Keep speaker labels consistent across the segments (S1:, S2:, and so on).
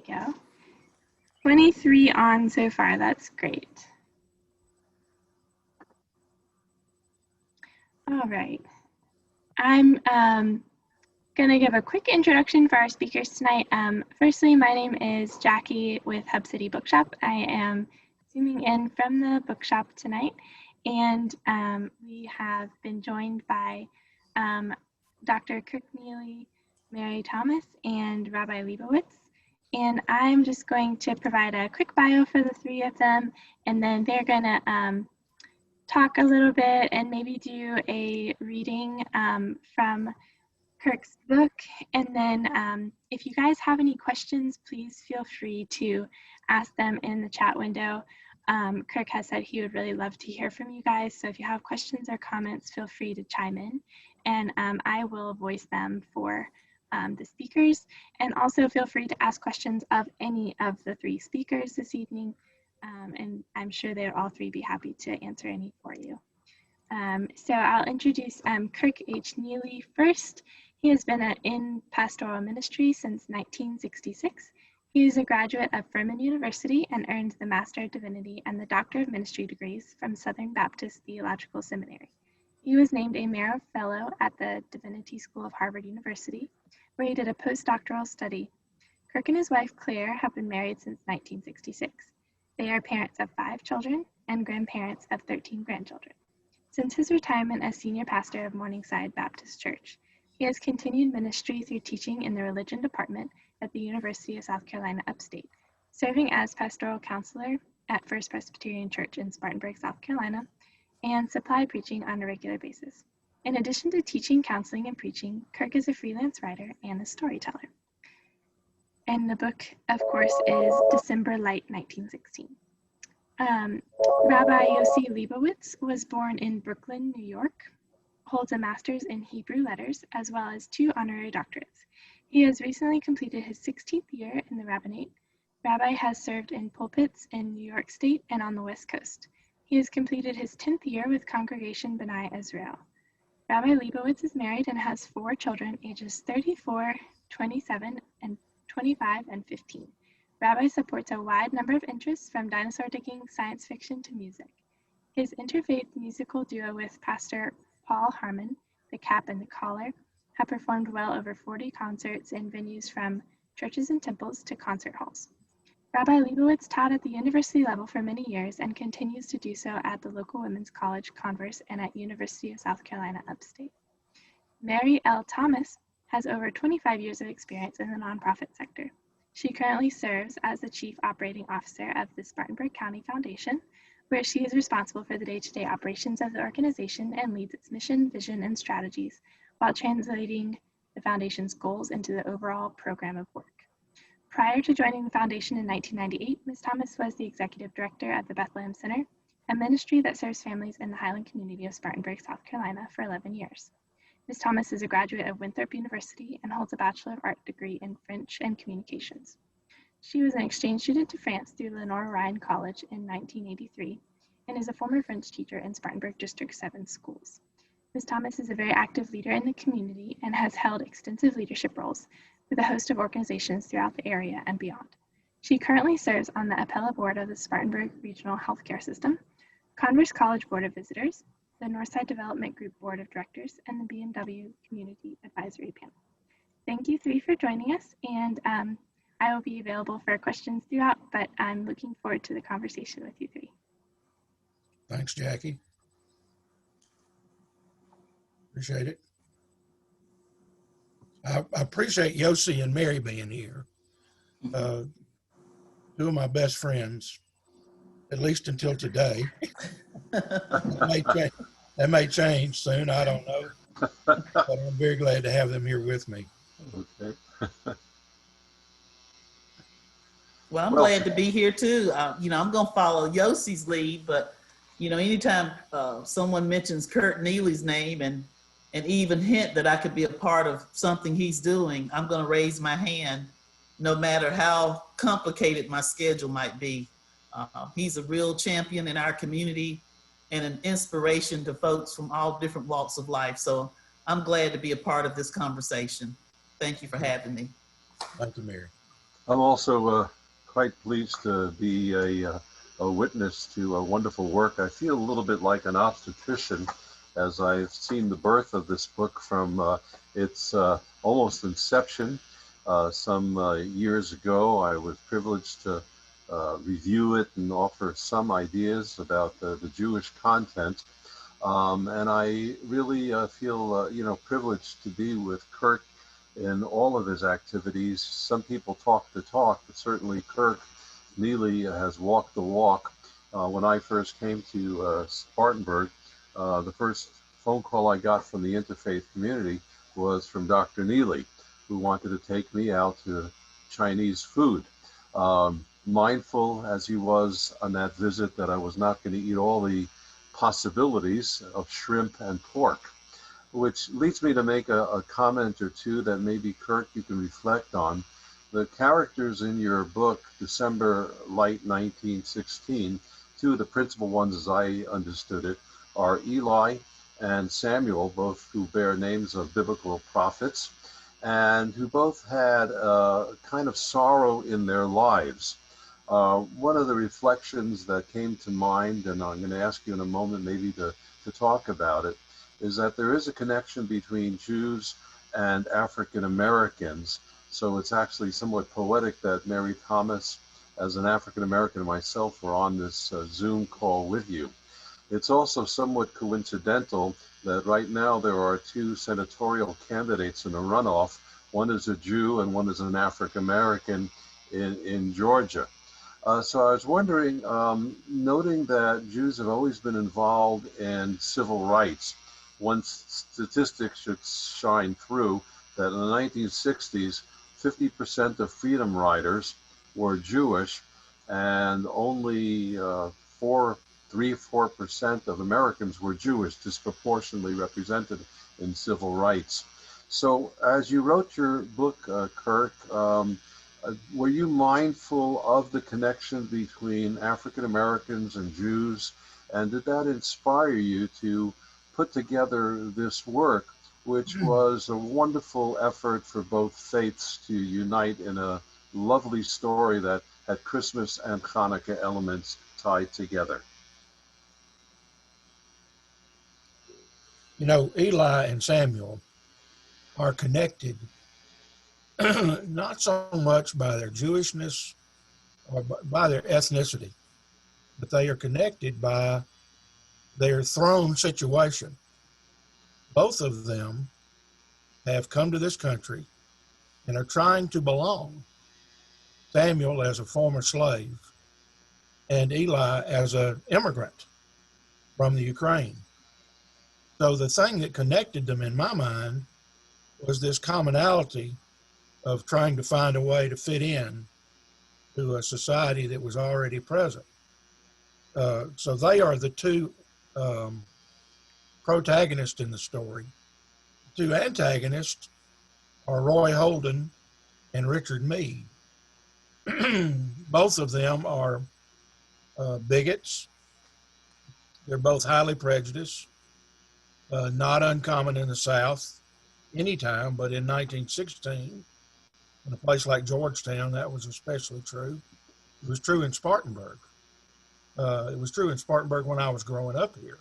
S1: go. 23 on so far, that's great. All right. I'm going to give a quick introduction for our speakers tonight. Firstly, my name is Jackie with Hub City Bookshop. I am zooming in from the bookshop tonight, and we have been joined by Dr. Kirk Neely, Mary Thomas, and Rabbi Liebowitz. And I'm just going to provide a quick bio for the three of them, and then they're going to talk a little bit and maybe do a reading from Kirk's book. And then if you guys have any questions, please feel free to ask them in the chat window. Kirk has said he would really love to hear from you guys. So if you have questions or comments, feel free to chime in, and I will voice them for the speakers. And also feel free to ask questions of any of the three speakers this evening. And I'm sure they'll all three be happy to answer any for you. So I'll introduce Kirk H Neely first. He has been in pastoral ministry since 1966. He is a graduate of Furman University and earned the Master of Divinity and the Doctor of Ministry degrees from Southern Baptist Theological Seminary. He was named a Merrill Fellow at the Divinity School of Harvard University, where he did a postdoctoral study. Kirk and his wife Claire have been married since 1966. They are parents of 5 children and grandparents of 13 grandchildren. Since his retirement as senior pastor of Morningside Baptist Church, he has continued ministry through teaching in the religion department at the University of South Carolina Upstate, serving as pastoral counselor at First Presbyterian Church in Spartanburg, South Carolina, and supply preaching on a regular basis. In addition to teaching, counseling, and preaching, Kirk is a freelance writer and a storyteller. And the book, of course, is December Light, 1916. Rabbi Yossi Liebowitz was born in Brooklyn, New York, holds a master's in Hebrew letters, as well as 2 honorary doctorates. He has recently completed his 16th year in the rabbinate. Rabbi has served in pulpits in New York State and on the West Coast. He has completed his 10th year with Congregation B'nai Israel. Rabbi Liebowitz is married and has 4 children, ages 34, 27, and 25, and 15. Rabbi supports a wide number of interests from dinosaur digging, science fiction, to music. His interfaith musical duo with Pastor Paul Harmon, the Cap and the Collar, have performed well over 40 concerts in venues from churches and temples to concert halls. Rabbi Liebowitz taught at the university level for many years and continues to do so at the local women's college, Converse, and at University of South Carolina Upstate. Mary L. Thomas has over 25 years of experience in the nonprofit sector. She currently serves as the Chief Operating Officer of the Spartanburg County Foundation, where she is responsible for the day-to-day operations of the organization and leads its mission, vision, and strategies while translating the foundation's goals into the overall program of work. Prior to joining the foundation in 1998, Ms. Thomas was the executive director of the Bethlehem Center, a ministry that serves families in the Highland community of Spartanburg, South Carolina, for 11 years. Ms. Thomas is a graduate of Winthrop University and holds a Bachelor of Art degree in French and Communications. She was an exchange student to France through Lenore Ryan College in 1983 and is a former French teacher in Spartanburg District 7 schools. Ms. Thomas is a very active leader in the community and has held extensive leadership roles with a host of organizations throughout the area and beyond. She currently serves on the appellate board of the Spartanburg Regional Healthcare System, Converse College Board of Visitors, the Northside Development Group Board of Directors, and the BMW Community Advisory Panel. Thank you 3 for joining us, and I will be available for questions throughout, but I'm looking forward to the conversation with you 3.
S2: Thanks, Jackie. Appreciate it. I appreciate Yossi and Mary being here. 2 of my best friends, at least until today. That may change soon, I don't know. But I'm very glad to have them here with me.
S3: Okay.
S4: Well, I'm glad to be here too. I'm going to follow Yossi's lead, but anytime someone mentions Kirk Neely's name and even hint that I could be a part of something he's doing, I'm going to raise my hand, no matter how complicated my schedule might be. He's a real champion in our community and an inspiration to folks from all different walks of life. So I'm glad to be a part of this conversation. Thank you for having me.
S2: Thank you, Mary.
S3: I'm also quite pleased to be a witness to a wonderful work. I feel a little bit like an obstetrician as I've seen the birth of this book from its almost inception. Some years ago, I was privileged to review it and offer some ideas about the Jewish content. And I really feel, privileged to be with Kirk in all of his activities. Some people talk the talk, but certainly Kirk Neely has walked the walk. When I first came to Spartanburg, the first phone call I got from the interfaith community was from Dr. Neely, who wanted to take me out to Chinese food. Mindful as he was on that visit that I was not going to eat all the possibilities of shrimp and pork, which leads me to make a comment or two that maybe, Kirk, you can reflect on. The characters in your book, December Light 1916, two of the principal ones as I understood it, are Eli and Samuel, both who bear names of biblical prophets, and who both had a kind of sorrow in their lives. One of the reflections that came to mind, and I'm going to ask you in a moment maybe to talk about it, is that there is a connection between Jews and African Americans. So it's actually somewhat poetic that Mary Thomas, as an African American, and myself were on this Zoom call with you. It's also somewhat coincidental that right now there are two senatorial candidates in a runoff. One is a Jew and one is an African American in Georgia. So I was wondering, noting that Jews have always been involved in civil rights, one statistic should shine through that in the 1960s, 50% of freedom riders were Jewish, and only 3-4% of Americans were Jewish, disproportionately represented in civil rights. So as you wrote your book, Kirk, were you mindful of the connection between African Americans and Jews? And did that inspire you to put together this work, which was a wonderful effort for both faiths to unite in a lovely story that had Christmas and Hanukkah elements tied together?
S2: You know, Eli and Samuel are connected not so much by their Jewishness or by their ethnicity, but they are connected by their throne situation. Both of them have come to this country and are trying to belong. Samuel as a former slave and Eli as an immigrant from the Ukraine. So the thing that connected them in my mind was this commonality of trying to find a way to fit in to a society that was already present. So they are the two protagonists in the story. The two antagonists are Roy Holden and Richard Meade. Both of them are bigots. They're both highly prejudiced, not uncommon in the South anytime, but in 1916, in a place like Georgetown, that was especially true. It was true in Spartanburg. It was true in Spartanburg when I was growing up here.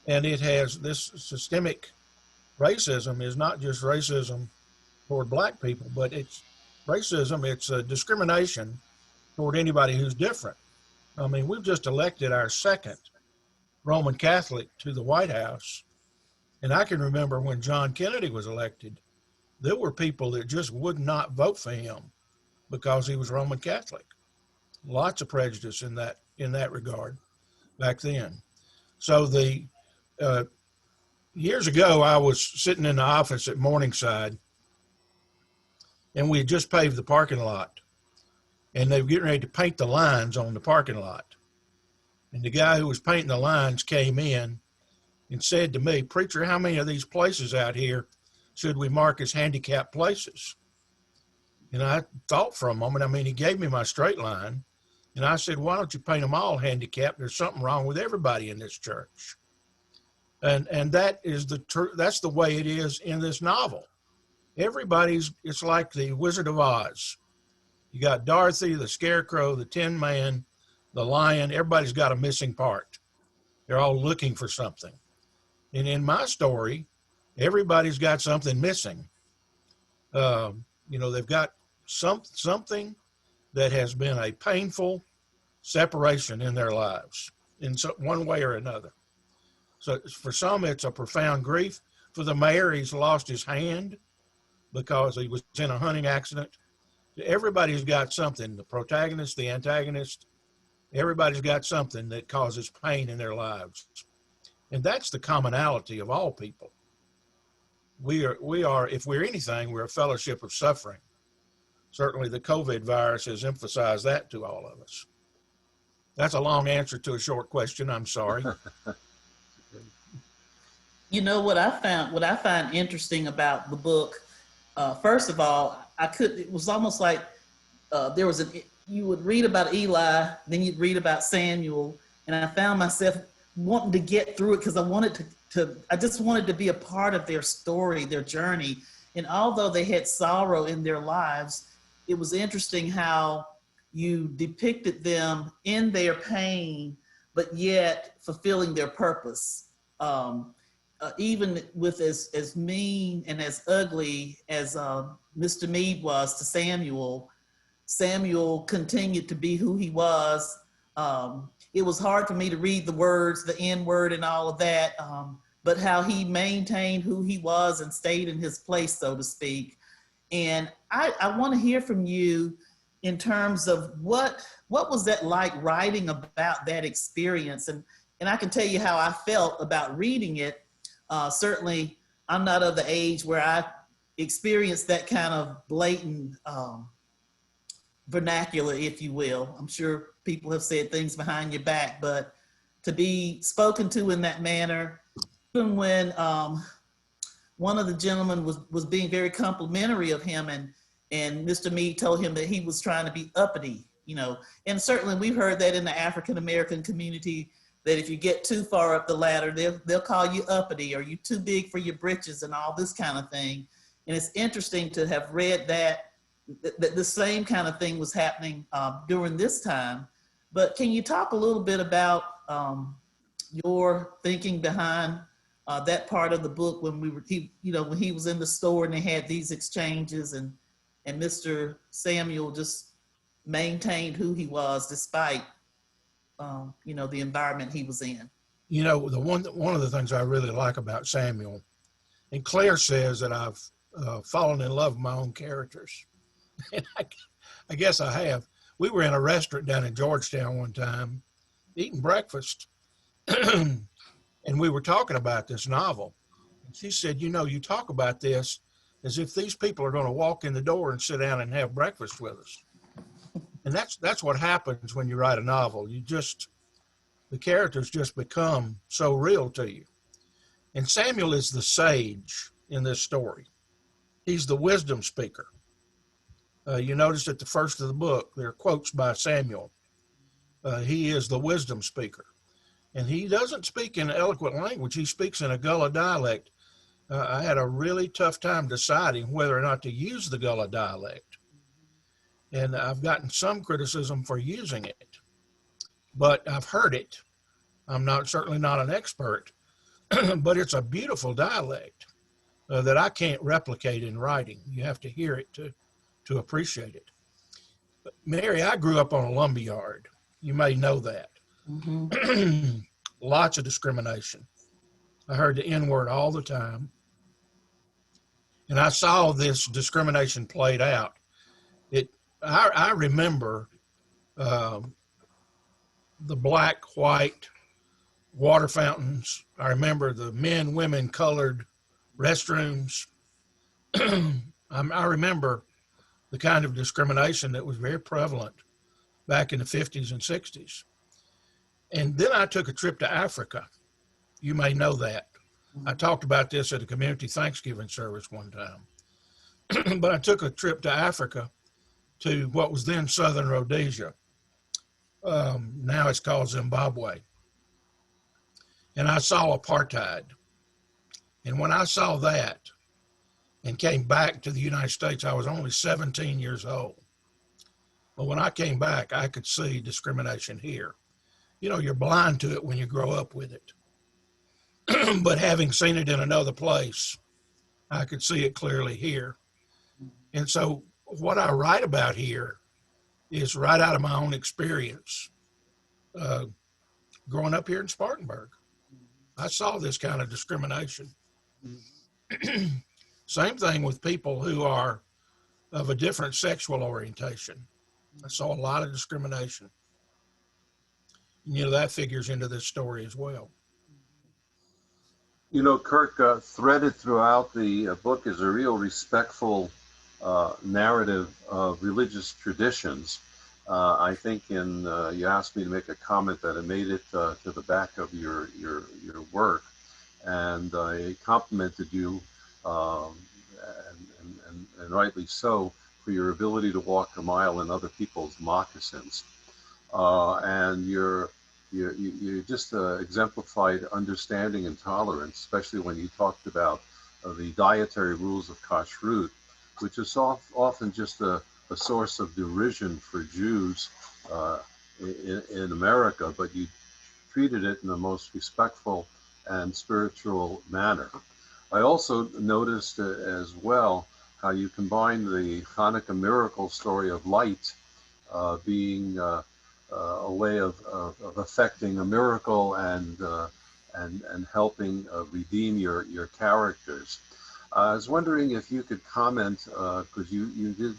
S2: And it has this systemic racism is not just racism toward black people, but it's racism, it's a discrimination toward anybody who's different. I mean, we've just elected our second Roman Catholic to the White House. And I can remember when John Kennedy was elected, there were people that just would not vote for him because he was Roman Catholic. Lots of prejudice in that regard back then. So years ago, I was sitting in the office at Morningside, and we had just paved the parking lot, and they were getting ready to paint the lines on the parking lot. And the guy who was painting the lines came in and said to me, "Preacher, how many of these places out here should we mark as handicapped places?" And I thought for a moment. I mean, he gave me my straight line, and I said, "Why don't you paint them all handicapped? There's something wrong with everybody in this church." And that is the truth. That's the way it is in this novel. It's like the Wizard of Oz. You got Dorothy, the Scarecrow, the Tin Man, the Lion. Everybody's got a missing part. They're all looking for something. And in my story, everybody's got something missing. They've got something that has been a painful separation in their lives in one way or another. So for some, it's a profound grief. For the mayor, he's lost his hand because he was in a hunting accident. Everybody's got something, the protagonist, the antagonist, everybody's got something that causes pain in their lives. And that's the commonality of all people. We are, if we're anything, we're a fellowship of suffering. Certainly the COVID virus has emphasized that to all of us. That's a long answer to a short question. I'm sorry.
S4: You know what I find interesting about the book, first of all, it was almost like you would read about Eli, then you'd read about Samuel, and I found myself wanting to get through it because I just wanted to be a part of their story, their journey. And although they had sorrow in their lives, it was interesting how you depicted them in their pain, but yet fulfilling their purpose. Even with as mean and as ugly as Mr. Meade was to Samuel, Samuel continued to be who he was. It was hard for me to read the words, the N word and all of that, but how he maintained who he was and stayed in his place, so to speak. And I want to hear from you in terms of what was that like writing about that experience? And I can tell you how I felt about reading it. Certainly, I'm not of the age where I experienced that kind of blatant vernacular, if you will. I'm sure people have said things behind your back, but to be spoken to in that manner, even when one of the gentlemen was being very complimentary of him, and Mr. Meade told him that he was trying to be uppity, and certainly we've heard that in the African-American community, that if you get too far up the ladder, they'll call you uppity, or you too big for your britches and all this kind of thing. And it's interesting to have read that the same kind of thing was happening during this time. But can you talk a little bit about your thinking behind that part of the book when when he was in the store and they had these exchanges, and Mr. Samuel just maintained who he was despite the environment he was in?
S2: One of the things I really like about Samuel, and Claire says that I've fallen in love with my own characters. And I guess I have. We were in a restaurant down in Georgetown one time, eating breakfast, and we were talking about this novel. And she said, you talk about this as if these people are going to walk in the door and sit down and have breakfast with us. And that's what happens when you write a novel. The characters just become so real to you. And Samuel is the sage in this story. He's the wisdom speaker. You notice at the first of the book, there are quotes by Samuel. He is the wisdom speaker. And he doesn't speak in eloquent language. He speaks in a Gullah dialect. I had a really tough time deciding whether or not to use the Gullah dialect. And I've gotten some criticism for using it. But I've heard it. I'm certainly not an expert, but it's a beautiful dialect that I can't replicate in writing. You have to hear it to appreciate it. But Mary, I grew up on a lumber yard. You may know that. Mm-hmm. Lots of discrimination. I heard the N word all the time. And I saw this discrimination played out. I remember the black, white water fountains. I remember the men, women colored restrooms. I remember the kind of discrimination that was very prevalent back in the 50s and 60s. And then I took a trip to Africa. You may know that. I talked about this at a community Thanksgiving service one time. But I took a trip to Africa, to what was then Southern Rhodesia. Now it's called Zimbabwe. And I saw apartheid. And when I saw that and came back to the United States, I was only 17 years old. But when I came back, I could see discrimination here. You know, you're blind to it when you grow up with it. But having seen it in another place, I could see it clearly here. And so what I write about here is right out of my own experience. Growing up here in Spartanburg, I saw this kind of discrimination. Same thing with people who are of a different sexual orientation. I saw a lot of discrimination. And, you know, that figures into this story as well.
S3: You know, Kirk, threaded throughout the book is a real respectful narrative of religious traditions. I think you asked me to make a comment that it made it to the back of your work, and I complimented you, and rightly so, for your ability to walk a mile in other people's moccasins. And you just exemplified understanding and tolerance, especially when you talked about the dietary rules of kashrut, which is often just a source of derision for Jews in America, but you treated it in the most respectful and spiritual manner. I also noticed as well how you combined the Hanukkah miracle story of light being a way of affecting a miracle and helping redeem your characters. I was wondering if you could comment, because you did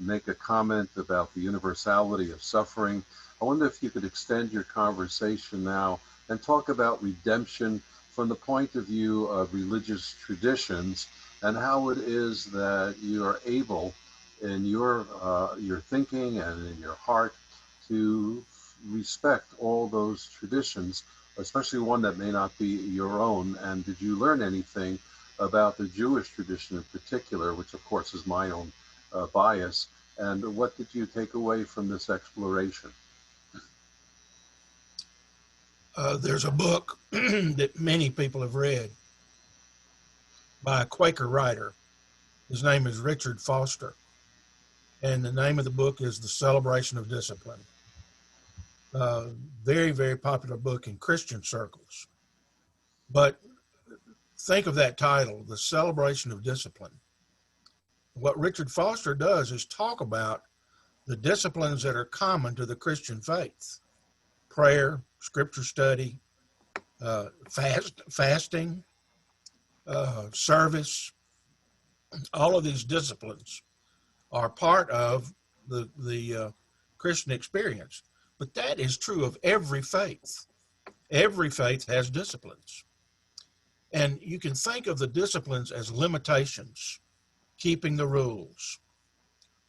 S3: make a comment about the universality of suffering. I wonder if you could extend your conversation now and talk about redemption from the point of view of religious traditions and how it is that you are able in your thinking and in your heart to respect all those traditions, especially one that may not be your own. And did you learn anything about the Jewish tradition in particular, which of course is my own bias, and what did you take away from this exploration?
S2: There's a book that many people have read by a Quaker writer. His name is Richard Foster, and the name of the book is The Celebration of Discipline. Very, very popular book in Christian circles. But think of that title, The Celebration of Discipline. What Richard Foster does is talk about the disciplines that are common to the Christian faith: prayer, scripture study, fasting, service. All of these disciplines are part of the Christian experience. But that is true of every faith. Every faith has disciplines. And you can think of the disciplines as limitations, keeping the rules.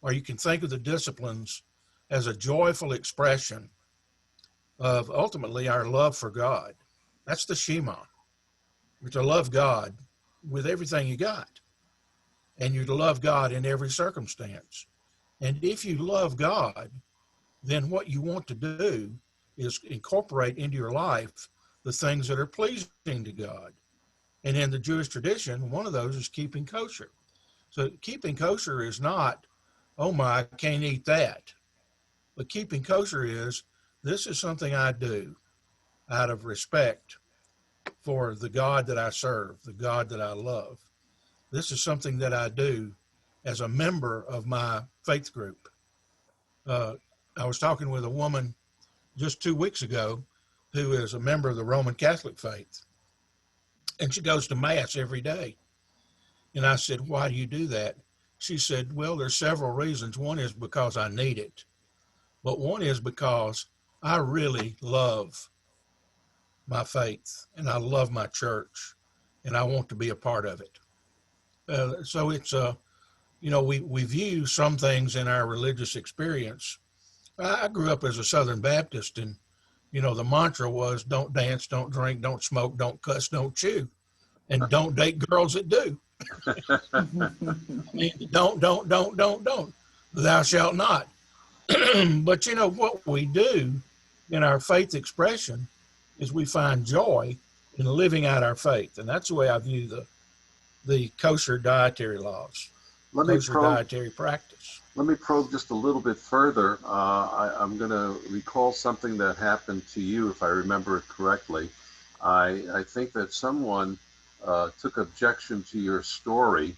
S2: Or you can think of the disciplines as a joyful expression of ultimately our love for God. That's the Shema. You're to love God with everything you got. And you're to love God in every circumstance. And if you love God, then what you want to do is incorporate into your life the things that are pleasing to God. And in the Jewish tradition, one of those is keeping kosher. So keeping kosher is not, oh my, I can't eat that. But keeping kosher is, this is something I do out of respect for the God that I serve, the God that I love. This is something that I do as a member of my faith group. I was talking with a woman just 2 weeks ago who is a member of the Roman Catholic faith, and she goes to Mass every day. And I said, why do you do that? She said, well, there's several reasons. One is because I need it, but one is because I really love my faith and I love my church and I want to be a part of it. So it's, we view some things in our religious experience. I grew up as a Southern Baptist, and, the mantra was don't dance, don't drink, don't smoke, don't cuss, don't chew, and don't date girls that do. I mean, don't. Thou shalt not. But, what we do in our faith expression is we find joy in living out our faith. And that's the way I view the kosher dietary laws.
S3: Let me
S2: kosher dietary practice.
S3: Let me probe just a little bit further. I'm going to recall something that happened to you, if I remember it correctly. I think that someone took objection to your story.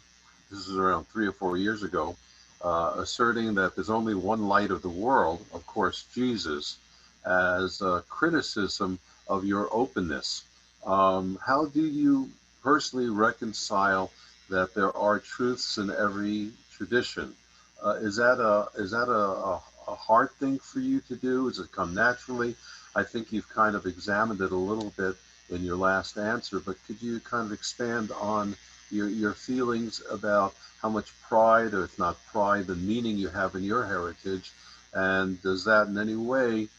S3: This is around 3 or 4 years ago, asserting that there's only one light of the world, of course, Jesus, as a criticism of your openness. How do you personally reconcile that there are truths in every tradition? Is that a hard thing for you to do? Does it come naturally? I think you've kind of examined it a little bit in your last answer, but could you kind of expand on your feelings about how much pride, or if not pride, the meaning you have in your heritage, and does that in any way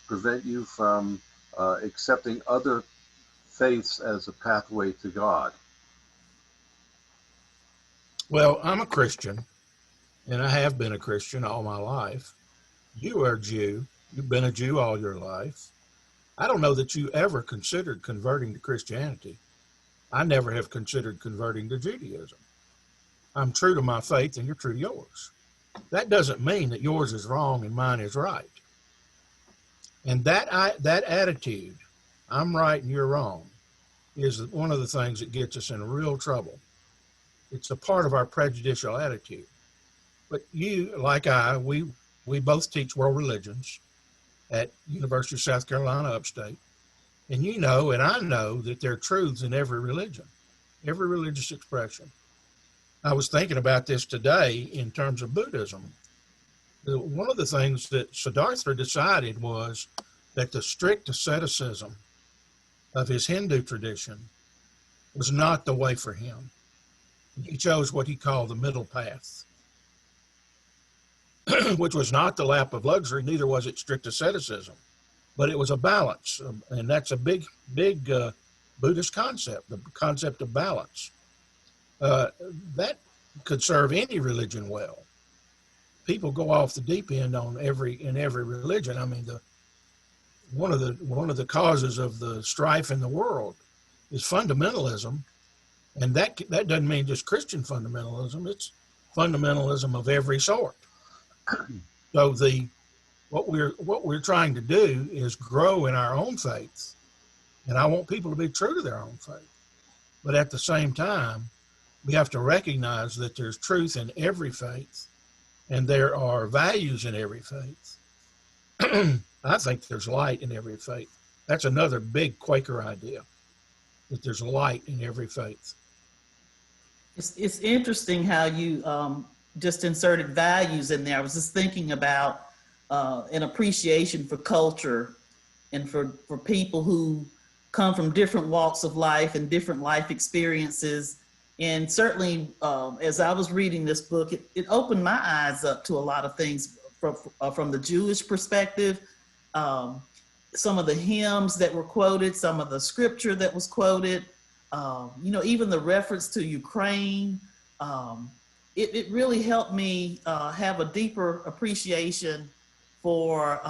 S3: prevent you from accepting other faiths as a pathway to God?
S2: Well, I'm a Christian, and I have been a Christian all my life. You are a Jew. You've been a Jew all your life. I don't know that you ever considered converting to Christianity. I never have considered converting to Judaism. I'm true to my faith, and you're true to yours. That doesn't mean that yours is wrong and mine is right. And that attitude, I'm right and you're wrong, is one of the things that gets us in real trouble. It's a part of our prejudicial attitude. But you, like we both teach world religions at University of South Carolina upstate. And you know, and I know that there are truths in every religion, every religious expression. I was thinking about this today in terms of Buddhism. One of the things that Siddhartha decided was that the strict asceticism of his Hindu tradition was not the way for him. He chose what he called the middle path, which was not the lap of luxury, neither was it strict asceticism, but it was a balance. And that's a big Buddhist concept, the concept of balance. That could serve any religion well. People go off the deep end in every religion. I mean, one of the causes of the strife in the world is fundamentalism, and that doesn't mean just Christian fundamentalism. It's fundamentalism of every sort. So what we're trying to do is grow in our own faith, and I want people to be true to their own faith. But at the same time, we have to recognize that there's truth in every faith, and there are values in every faith. I think there's light in every faith. That's another big Quaker idea, that there's light in every faith.
S4: It's interesting how you just inserted values in there. I was just thinking about an appreciation for culture and for people who come from different walks of life and different life experiences. And certainly, as I was reading this book, it opened my eyes up to a lot of things from the Jewish perspective. Some of the hymns that were quoted, some of the scripture that was quoted, even the reference to Ukraine. It really helped me have a deeper appreciation for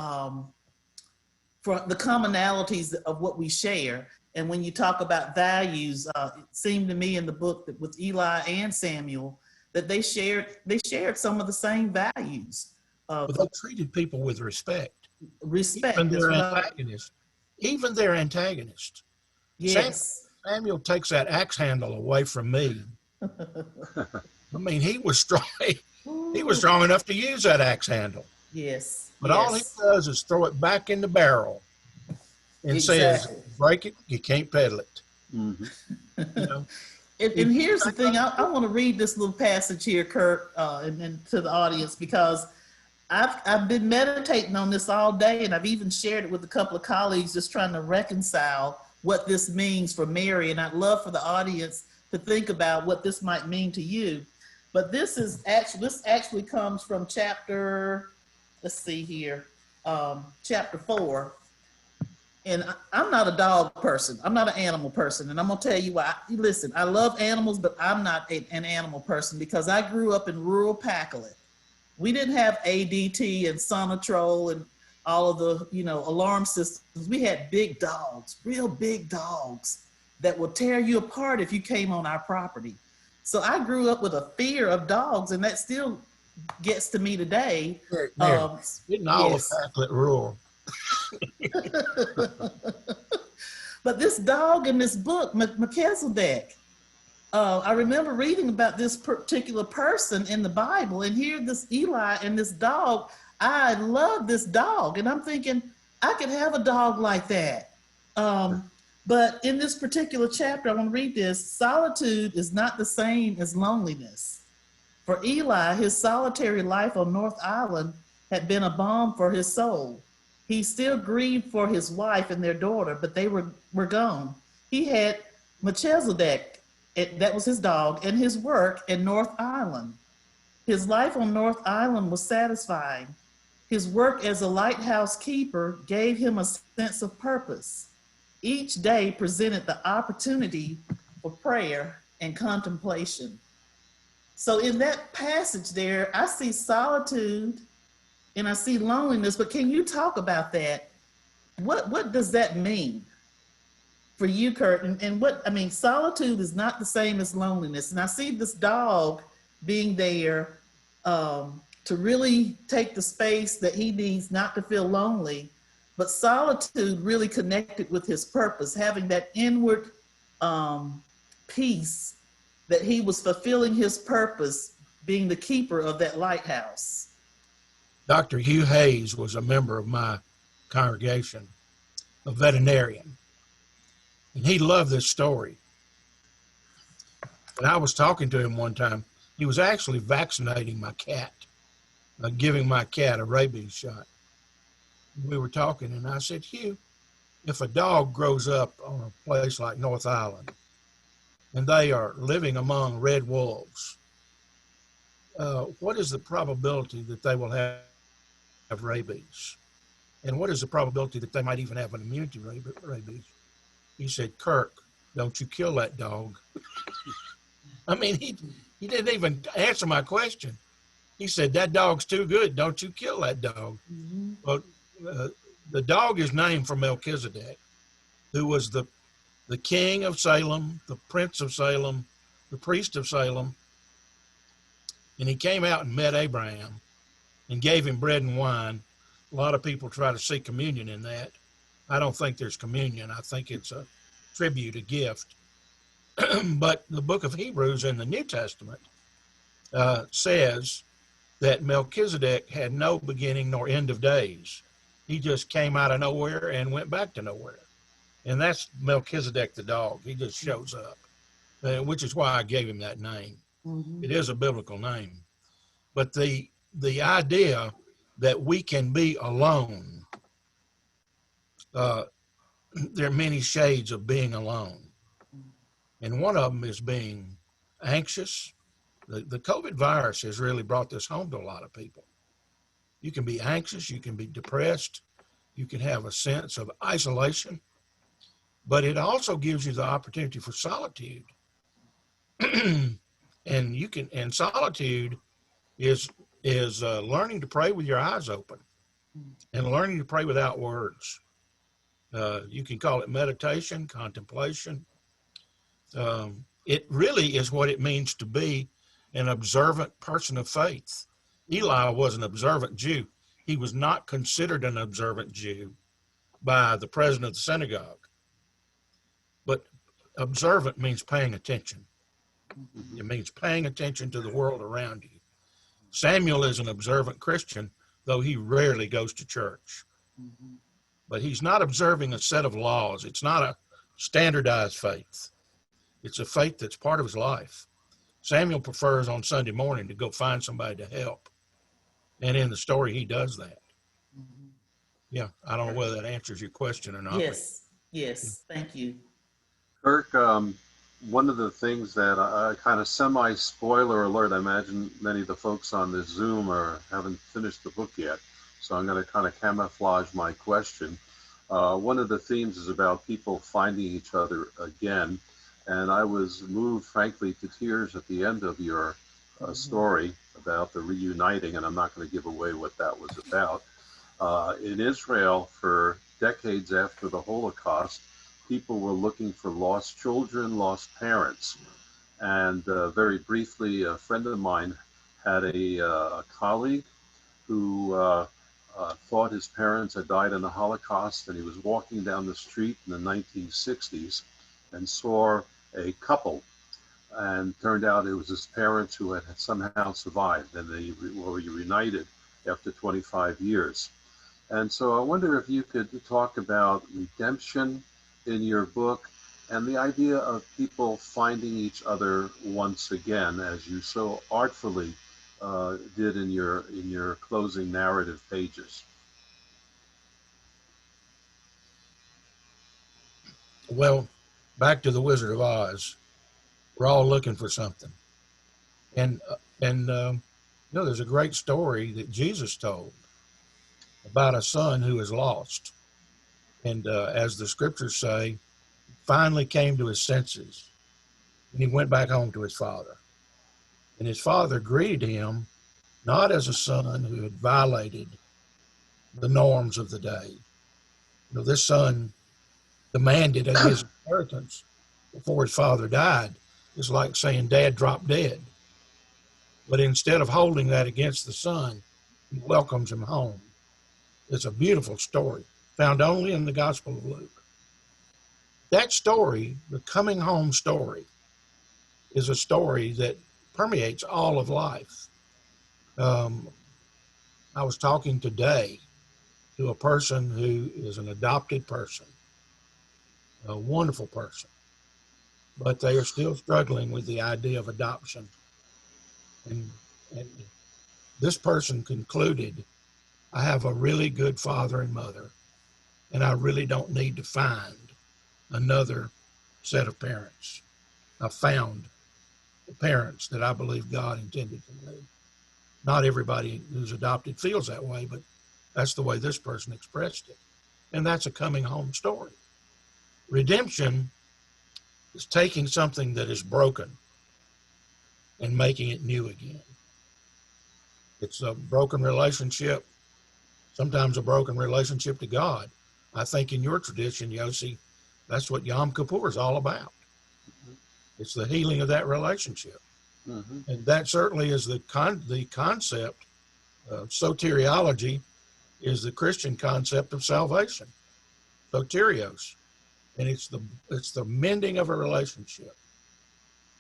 S4: the commonalities of what we share. And when you talk about values, it seemed to me in the book that with Eli and Samuel that they shared some of the same values.
S2: But they treated people with respect.
S4: Respect.
S2: Even their antagonist.
S4: Yes.
S2: Samuel takes that axe handle away from me. I mean, he was strong. He was strong enough to use that axe handle.
S4: Yes.
S2: But all he does is throw it back in the barrel and says, break it, you can't pedal it.
S4: Mm-hmm. And here's the thing, I want to read this little passage here, Kirk, and to the audience, because I've been meditating on this all day, and I've even shared it with a couple of colleagues, just trying to reconcile what this means for Mary. And I'd love for the audience to think about what this might mean to you. But this actually comes from chapter, let's see here, chapter 4. And I'm not a dog person. I'm not an animal person. And I'm going to tell you why. Listen, I love animals, but I'm not an animal person because I grew up in rural Pacolet. We didn't have ADT and Sonatrol and all of the, alarm systems. We had big dogs, real big dogs that would tear you apart if you came on our property. So I grew up with a fear of dogs, and that still gets to me today.
S2: Mary, didn't all the
S4: Yes.
S2: facklet rule?
S4: But this dog in this book, Melchizedek, I remember reading about this particular person in the Bible, and here this Eli and this dog. I love this dog, and I'm thinking I could have a dog like that. But in this particular chapter, I want to read this. Solitude is not the same as loneliness. For Eli, his solitary life on North Island had been a balm for his soul. He still grieved for his wife and their daughter, but they were gone. He had Melchizedek, that was his dog, and his work in North Island. His life on North Island was satisfying. His work as a lighthouse keeper gave him a sense of purpose. Each day presented the opportunity for prayer and contemplation. So in that passage there, I see solitude and I see loneliness, but can you talk about that? What does that mean for you, Kurt? And what, I mean, solitude is not the same as loneliness. And I see this dog being there to really take the space that he needs not to feel lonely, but solitude really connected with his purpose, having that inward peace that he was fulfilling his purpose, being the keeper of that lighthouse.
S2: Dr. Hugh Hayes was a member of my congregation, a veterinarian, and he loved this story. And I was talking to him one time. He was actually vaccinating my cat, giving my cat a rabies shot. We were talking, and I said, Hugh, if a dog grows up on a place like North Island and they are living among red wolves, what is the probability that they will have rabies? And what is the probability that they might even have an immunity to rabies? He said, Kirk, don't you kill that dog. I mean, he didn't even answer my question. He said, that dog's too good. Don't you kill that dog. Mm-hmm. Well, the dog is named for Melchizedek, who was the king of Salem, the prince of Salem, the priest of Salem. And he came out and met Abraham and gave him bread and wine. A lot of people try to see communion in that. I don't think there's communion. I think it's a tribute, a gift. But the book of Hebrews in the New Testament says that Melchizedek had no beginning nor end of days. He just came out of nowhere and went back to nowhere. And that's Melchizedek the dog. He just shows up, which is why I gave him that name. Mm-hmm. It is a biblical name. But the idea that we can be alone, there are many shades of being alone. And one of them is being anxious. The COVID virus has really brought this home to a lot of people. You can be anxious, you can be depressed, you can have a sense of isolation, but it also gives you the opportunity for solitude. And solitude is learning to pray with your eyes open and learning to pray without words. You can call it meditation, contemplation. It really is what it means to be an observant person of faith. Eli was an observant Jew. He was not considered an observant Jew by the president of the synagogue. But observant means paying attention. It means paying attention to the world around you. Samuel is an observant Christian, though he rarely goes to church. But he's not observing a set of laws. It's not a standardized faith. It's a faith that's part of his life. Samuel prefers on Sunday morning to go find somebody to help. And in the story, he does that. Mm-hmm. Yeah, I don't know whether that answers your question or not.
S4: Yes, thank you.
S3: Kirk, one of the things that I kind of semi-spoiler alert, I imagine many of the folks on this Zoom haven't finished the book yet, so I'm going to kind of camouflage my question. One of the themes is about people finding each other again. And I was moved, frankly, to tears at the end of your story about the reuniting, and I'm not going to give away what that was about. In Israel, for decades after the Holocaust, people were looking for lost children, lost parents. And very briefly, a friend of mine had a colleague who thought his parents had died in the Holocaust, and he was walking down the street in the 1960s and saw a couple, and turned out it was his parents who had somehow survived, and they were reunited after 25 years. And so I wonder if you could talk about redemption in your book and the idea of people finding each other once again, as you so artfully did in your closing narrative pages.
S2: Well, back to the Wizard of Oz. We're all looking for something, and there's a great story that Jesus told about a son who is lost, and as the scriptures say, finally came to his senses, and he went back home to his father, and his father greeted him not as a son who had violated the norms of the day. This son demanded his inheritance before his father died. It's like saying dad dropped dead. But instead of holding that against the son, he welcomes him home. It's a beautiful story, found only in the Gospel of Luke. That story, the coming home story, is a story that permeates all of life. I was talking today to a person who is an adopted person, a wonderful person, but they are still struggling with the idea of adoption. And this person concluded, I have a really good father and mother, and I really don't need to find another set of parents. I found the parents that I believe God intended for me. Not everybody who's adopted feels that way, but that's the way this person expressed it. And that's a coming home story. Redemption is taking something that is broken and making it new again. It's a broken relationship, sometimes a broken relationship to God. I think in your tradition, Yossi, that's what Yom Kippur is all about. Mm-hmm. It's the healing of that relationship. Mm-hmm. And that certainly is the concept. Soteriology is the Christian concept of salvation. Soterios. And it's the mending of a relationship.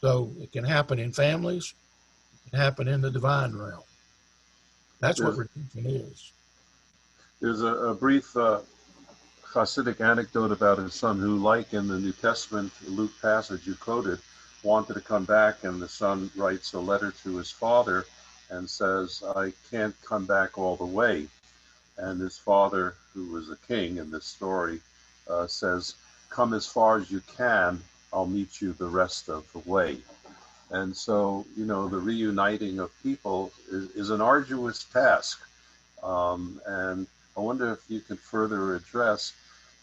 S2: So it can happen in families, it can happen in the divine realm. That's what redemption is.
S3: There's a brief Hasidic anecdote about his son who, like in the New Testament Luke passage you quoted, wanted to come back, and the son writes a letter to his father and says, I can't come back all the way. And his father, who was a king in this story, says, come as far as you can, I'll meet you the rest of the way. And so, the reuniting of people is an arduous task. And I wonder if you could further address,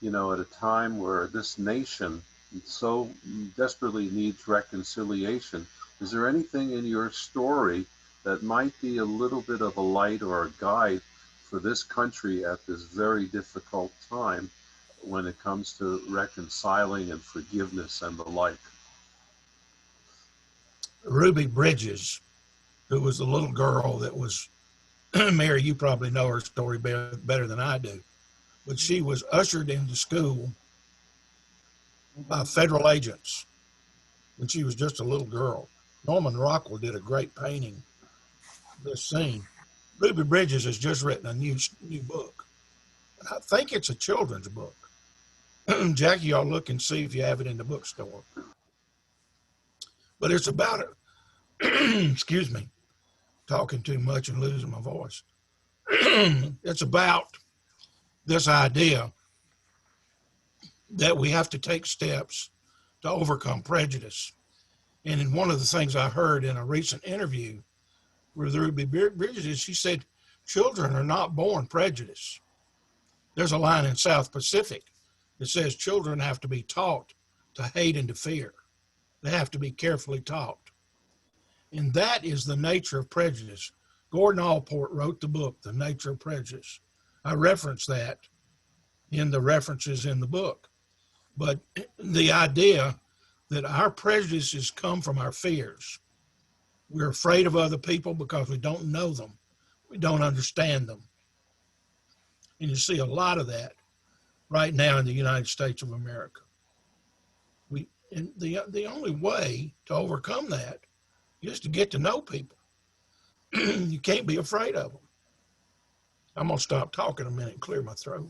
S3: at a time where this nation so desperately needs reconciliation, is there anything in your story that might be a little bit of a light or a guide for this country at this very difficult time when it comes to reconciling and forgiveness and the like?
S2: Ruby Bridges, who was the little girl that was, Mary, you probably know her story better than I do, but she was ushered into school by federal agents when she was just a little girl. Norman Rockwell did a great painting of this scene. Ruby Bridges has just written a new book. I think it's a children's book. Jackie, I'll look and see if you have it in the bookstore. But it's about it. Excuse me, talking too much and losing my voice. It's about this idea that we have to take steps to overcome prejudice. And in one of the things I heard in a recent interview with Ruby Bridges, she said, children are not born prejudiced. There's a line in South Pacific that says children have to be taught to hate and to fear. They have to be carefully taught. And that is the nature of prejudice. Gordon Allport wrote the book, The Nature of Prejudice. I reference that in the references in the book. But the idea that our prejudices come from our fears. We're afraid of other people because we don't know them. We don't understand them. And you see a lot of that right now in the United States of America. And the only way to overcome that is to get to know people. You can't be afraid of them. I'm gonna stop talking a minute and clear my throat.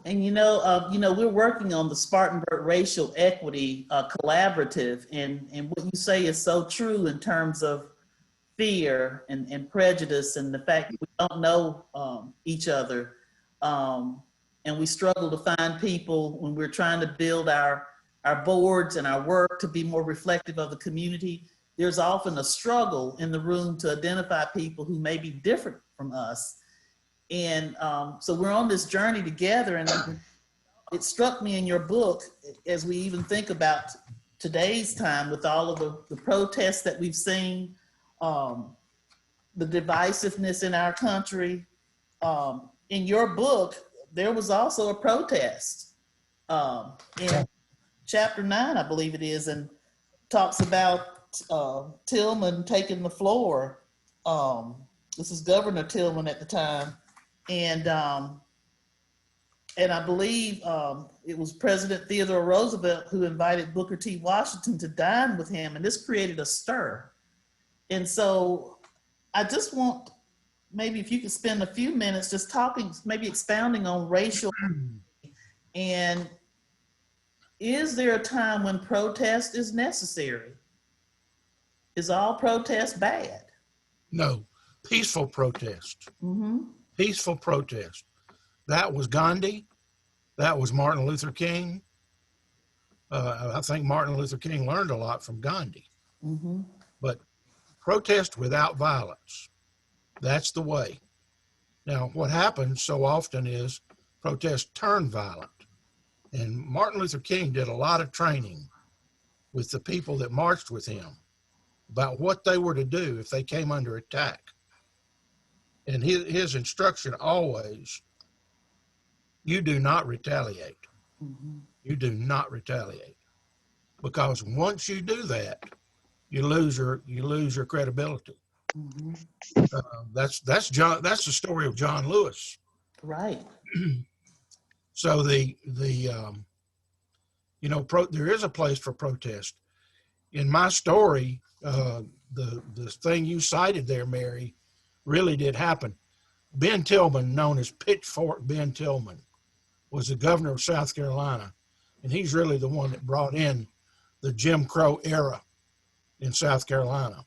S4: And we're working on the Spartanburg Racial Equity Collaborative, and what you say is so true in terms of fear and prejudice and the fact that we don't know each other, and we struggle to find people when we're trying to build our boards and our work to be more reflective of the community. There's often a struggle in the room to identify people who may be different from us. And so we're on this journey together, and it struck me in your book, as we even think about today's time with all of the protests that we've seen, the divisiveness in our country. In your book, there was also a protest in chapter 9, I believe it is, and talks about Tillman taking the floor. This is Governor Tillman at the time. And I believe it was President Theodore Roosevelt who invited Booker T. Washington to dine with him, and this created a stir. And so I just want, maybe if you could spend a few minutes just talking, maybe expounding on racial, and is there a time when protest is necessary? Is all protest bad?
S2: No, peaceful protest.
S4: Mm-hmm.
S2: Peaceful protest. That was Gandhi. That was Martin Luther King. I think Martin Luther King learned a lot from Gandhi.
S4: Mm-hmm.
S2: But protest without violence, that's the way. Now, what happens so often is protests turn violent. And Martin Luther King did a lot of training with the people that marched with him about what they were to do if they came under attack. And his instruction always, you do not retaliate.
S4: Mm-hmm.
S2: You do not retaliate. Because once you do that, you lose your credibility.
S4: Mm-hmm.
S2: That's the story of John Lewis.
S4: Right.
S2: So there is a place for protest. In my story, the thing you cited there, Mary, really did happen. Ben Tillman, known as Pitchfork Ben Tillman, was the governor of South Carolina, and he's really the one that brought in the Jim Crow era in South Carolina.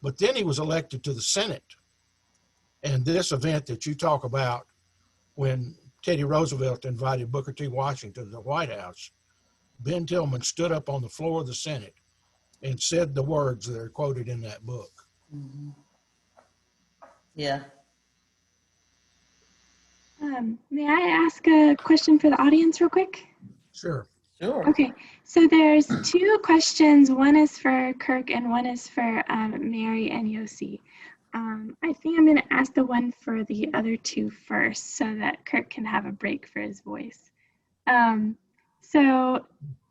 S2: But then he was elected to the Senate, and this event that you talk about, when Teddy Roosevelt invited Booker T. Washington to the White House, Ben Tillman stood up on the floor of the Senate and said the words that are quoted in that book.
S4: Mm-hmm. Yeah.
S1: May I ask a question for the audience real quick?
S2: Sure.
S4: Sure.
S1: Okay, so there's two questions. One is for Kirk and one is for Mary and Yossi. I think I'm going to ask the one for the other two first so that Kirk can have a break for his voice. So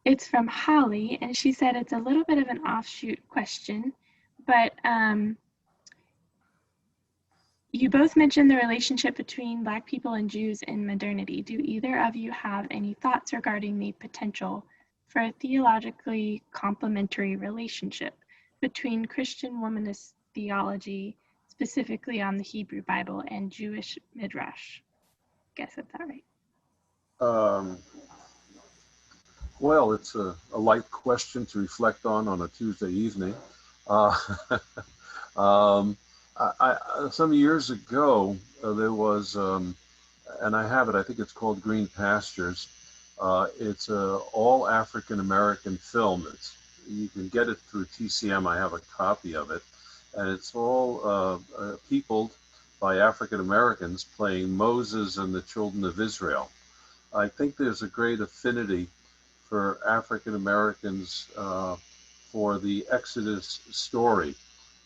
S1: it's from Holly, and she said it's a little bit of an offshoot question, but you both mentioned the relationship between Black people and Jews in modernity. Do either of you have any thoughts regarding the potential for a theologically complementary relationship between Christian womanist theology, specifically on the Hebrew Bible, and Jewish Midrash? Guess that's that right.
S3: Well, it's a light question to reflect on a Tuesday evening. Some years ago, there was, and I have it, I think it's called Green Pastures. It's an all African-American film. You can get it through TCM. I have a copy of it. And it's all peopled by African-Americans playing Moses and the children of Israel. I think there's a great affinity for African-Americans for the Exodus story.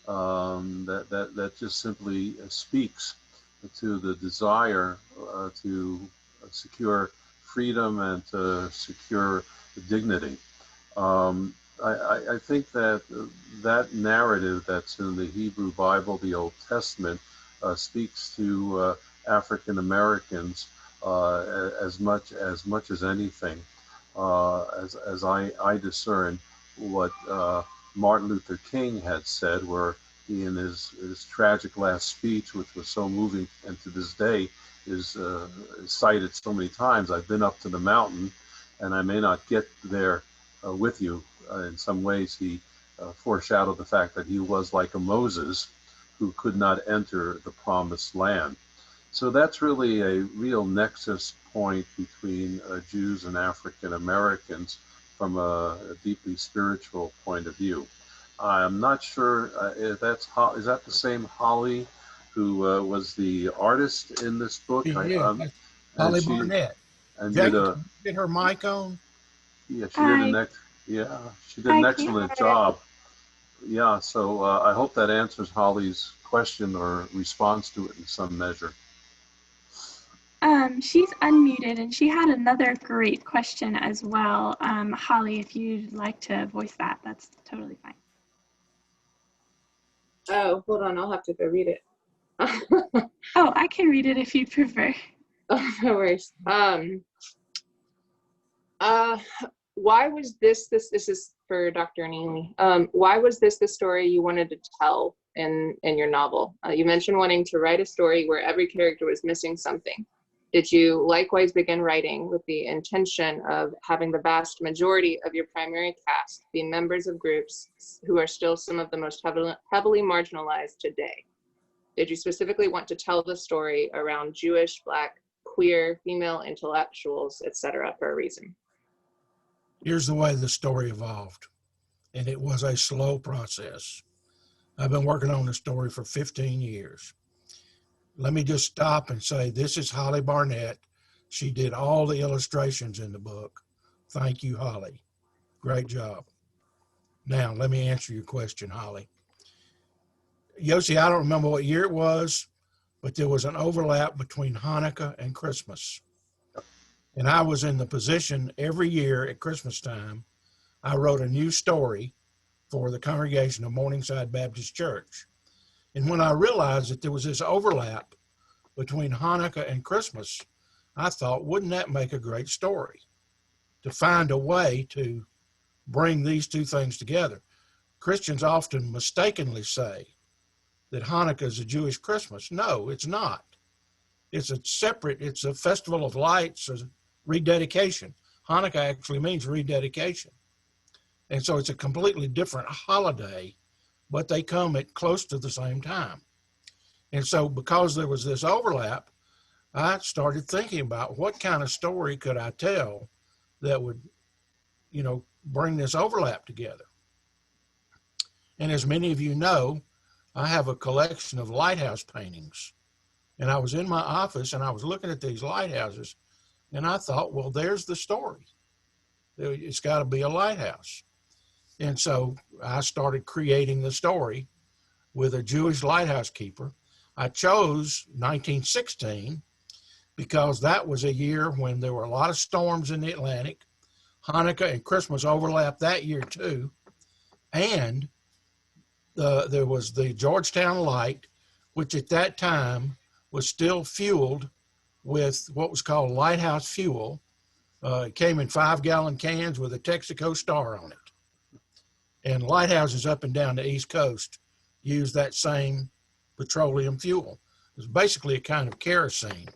S3: That just simply speaks to the desire to secure freedom and to secure dignity. I think that that narrative that's in the Hebrew Bible, the Old Testament, speaks to African Americans as much as anything. As I discern what Martin Luther King had said, where he, in his tragic last speech, which was so moving, and to this day is cited so many times, I've been up to the mountain, and I may not get there with you. In some ways, he foreshadowed the fact that he was like a Moses who could not enter the promised land. So that's really a real nexus point between Jews and African Americans from a deeply spiritual point of view. I'm not sure if is that the same Holly who was the artist in this book?
S2: Yeah, Holly Barnett.
S3: And
S2: James, did her mic on?
S3: Yeah,
S1: I
S3: she did an
S1: can't
S3: excellent
S1: hear
S3: job. Yeah, so I hope that answers Holly's question or response to it in some measure.
S1: She's unmuted, and she had another great question as well. Holly, if you'd like to voice that, that's totally fine.
S5: Oh, hold on, I'll have to go read it.
S1: Oh, I can read it if you prefer.
S5: Oh, no worries. Why was this is for Dr. Neely. Why was this the story you wanted to tell in your novel? You mentioned wanting to write a story where every character was missing something. Did you likewise begin writing with the intention of having the vast majority of your primary cast be members of groups who are still some of the most heavily marginalized today? Did you specifically want to tell the story around Jewish, Black, queer, female intellectuals, etc., for a reason?
S2: Here's the way the story evolved, and it was a slow process. I've been working on the story for 15 years. Let me just stop and say, this is Holly Barnett. She did all the illustrations in the book. Thank you, Holly. Great job. Now, let me answer your question, Holly. Yossi, I don't remember what year it was, but there was an overlap between Hanukkah and Christmas. And I was in the position every year at Christmas time, I wrote a new story for the congregation of Morningside Baptist Church. And when I realized that there was this overlap between Hanukkah and Christmas, I thought, wouldn't that make a great story? To find a way to bring these two things together. Christians often mistakenly say that Hanukkah is a Jewish Christmas. No, it's not. It's a festival of lights, a rededication. Hanukkah actually means rededication. And so it's a completely different holiday, but they come at close to the same time. And so because there was this overlap, I started thinking about what kind of story could I tell that would, bring this overlap together. And as many of you know, I have a collection of lighthouse paintings. And I was in my office and I was looking at these lighthouses and I thought, well, there's the story. It's got to be a lighthouse. And so I started creating the story with a Jewish lighthouse keeper. I chose 1916 because that was a year when there were a lot of storms in the Atlantic. Hanukkah and Christmas overlapped that year too. And there was the Georgetown Light, which at that time was still fueled with what was called lighthouse fuel. It came in 5-gallon cans with a Texaco star on it. And lighthouses up and down the East Coast use that same petroleum fuel. It's basically a kind of kerosene.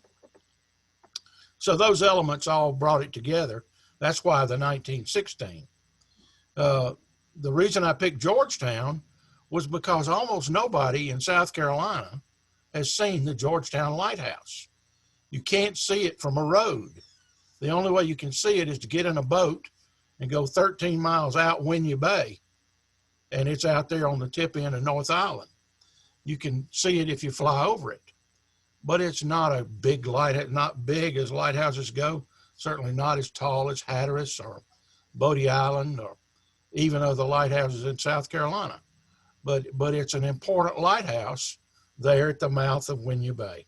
S2: So those elements all brought it together. That's why the 1916. The reason I picked Georgetown was because almost nobody in South Carolina has seen the Georgetown Lighthouse. You can't see it from a road. The only way you can see it is to get in a boat and go 13 miles out Winyah Bay. And it's out there on the tip end of North Island. You can see it if you fly over it. But it's not a big light, not big as lighthouses go, certainly not as tall as Hatteras or Bodie Island or even other lighthouses in South Carolina. But it's an important lighthouse there at the mouth of Winyah Bay.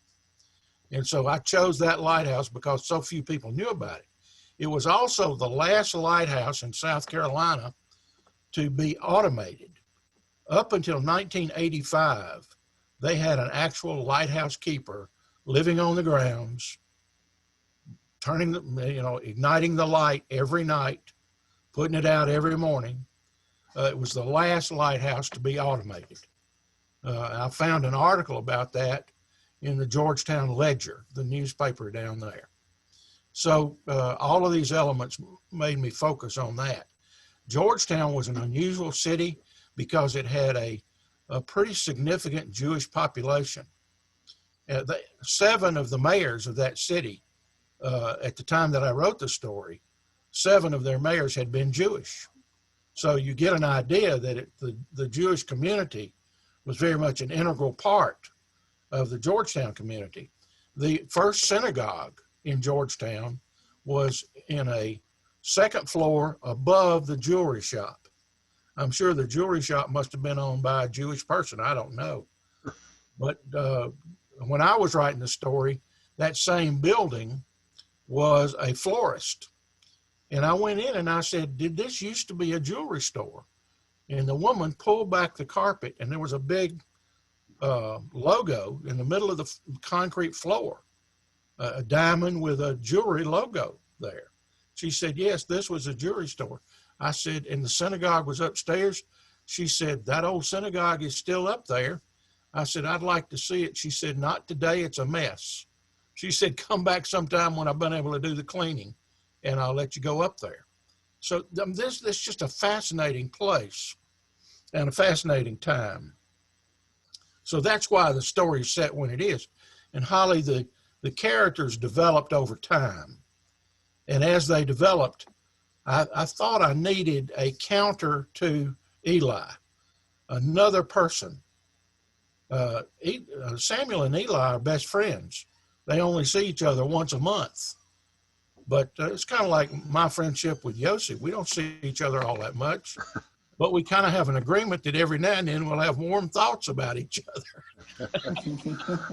S2: And so I chose that lighthouse because so few people knew about it. It was also the last lighthouse in South Carolina to be automated. Up until 1985, they had an actual lighthouse keeper living on the grounds, igniting the light every night, putting it out every morning. It was the last lighthouse to be automated. I found an article about that in the Georgetown Ledger, the newspaper down there. So all of these elements made me focus on that. Georgetown was an unusual city because it had a pretty significant Jewish population. 7 of the mayors of that city, at the time that I wrote the story, 7 of their mayors had been Jewish. So you get an idea that the Jewish community was very much an integral part of the Georgetown community. The first synagogue in Georgetown was in a 2nd floor above the jewelry shop. I'm sure the jewelry shop must have been owned by a Jewish person. I don't know. But when I was writing the story, that same building was a florist. And I went in and I said, did this used to be a jewelry store? And the woman pulled back the carpet and there was a big logo in the middle of the concrete floor, a diamond with a jewelry logo there. She said, yes, this was a jewelry store. I said, and the synagogue was upstairs. She said, that old synagogue is still up there. I said, I'd like to see it. She said, not today, it's a mess. She said, come back sometime when I've been able to do the cleaning and I'll let you go up there. So this is just a fascinating place and a fascinating time. So that's why the story is set when it is. And Holly, the characters developed over time. And as they developed, I thought I needed a counter to Eli, another person. Samuel and Eli are best friends. They only see each other once a month. But it's kind of like my friendship with Yossi. We don't see each other all that much, but we kind of have an agreement that every now and then we'll have warm thoughts about each other.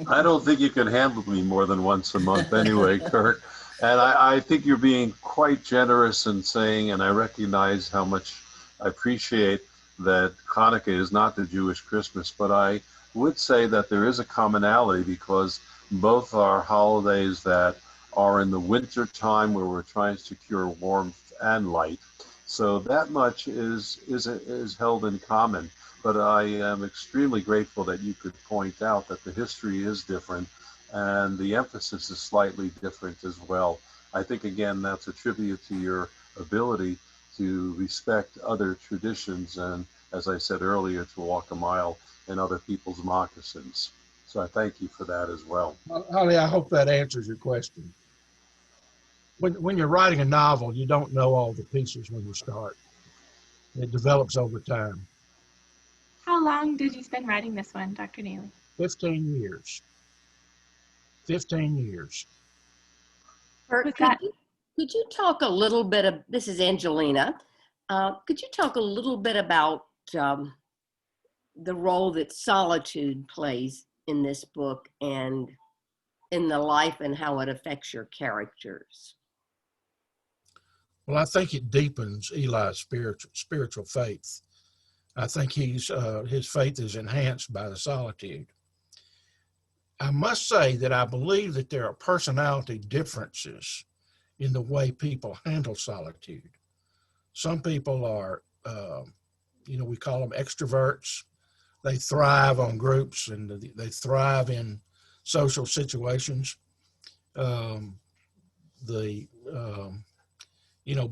S3: I don't think you can handle me more than once a month anyway, Kirk. And I think you're being quite generous in saying, and I recognize how much I appreciate that Hanukkah is not the Jewish Christmas, but I would say that there is a commonality because both are holidays that are in the winter time where we're trying to secure warmth and light. So that much is held in common. But I am extremely grateful that you could point out that the history is different and the emphasis is slightly different as well. I think, again, that's a tribute to your ability to respect other traditions and, as I said earlier, to walk a mile in other people's moccasins. So I thank you for that as well.
S2: Holly, I hope that answers your question. When you're writing a novel, you don't know all the pieces when you start. It develops over time.
S1: How long did you spend writing this one, Dr. Neely?
S2: 15 years. 15 years.
S6: Kirk, could you talk a little bit of, this is Angelina, could you talk a little bit about the role that solitude plays in this book and in the life and how it affects your characters?
S2: Well, I think it deepens Eli's spiritual faith. I think his faith is enhanced by the solitude. I must say that I believe that there are personality differences in the way people handle solitude. Some people are, we call them extroverts. They thrive on groups and they thrive in social situations.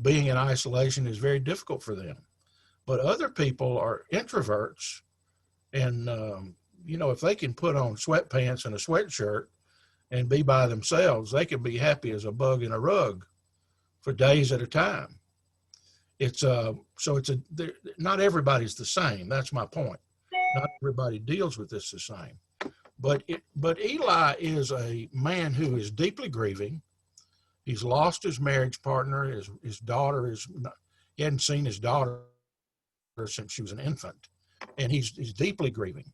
S2: Being in isolation is very difficult for them. But other people are introverts and, if they can put on sweatpants and a sweatshirt and be by themselves, they can be happy as a bug in a rug for days at a time. Not everybody's the same. That's my point. Not everybody deals with this the same. But Eli is a man who is deeply grieving. He's lost his marriage partner. His daughter he hadn't seen his daughter since she was an infant. And he's deeply grieving.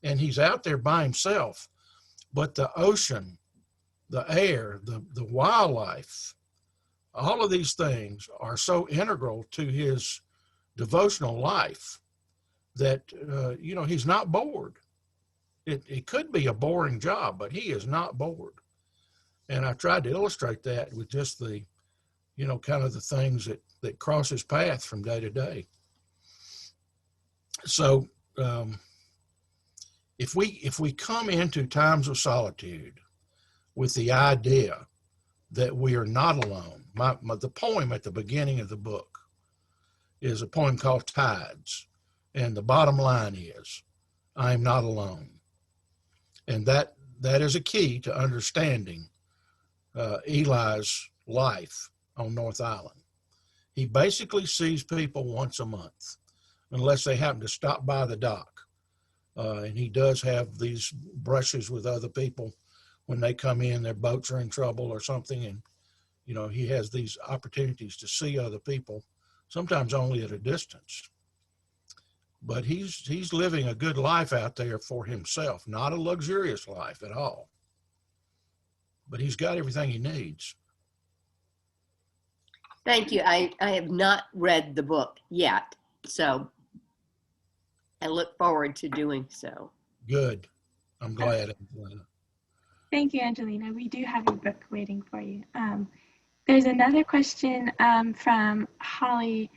S2: And he's out there by himself. But the ocean, the air, the wildlife, All of these things are so integral to his devotional life that, he's not bored. It could be a boring job, but he is not bored. And I tried to illustrate that with just the, kind of the things that cross his path from day to day. So if we come into times of solitude with the idea that we are not alone, the poem at the beginning of the book is a poem called Tides. And the bottom line is, I am not alone. And that is a key to understanding Eli's life on North Island. He basically sees people once a month, unless they happen to stop by the dock. And he does have these brushes with other people when they come in, their boats are in trouble or something. And, he has these opportunities to see other people, sometimes only at a distance. But he's living a good life out there for himself, not a luxurious life at all. But he's got everything he needs.
S6: Thank you. I have not read the book yet, so I look forward to doing so.
S2: Good. I'm glad, Angelina.
S1: Thank you, Angelina. We do have a book waiting for you. There's another question from Holly.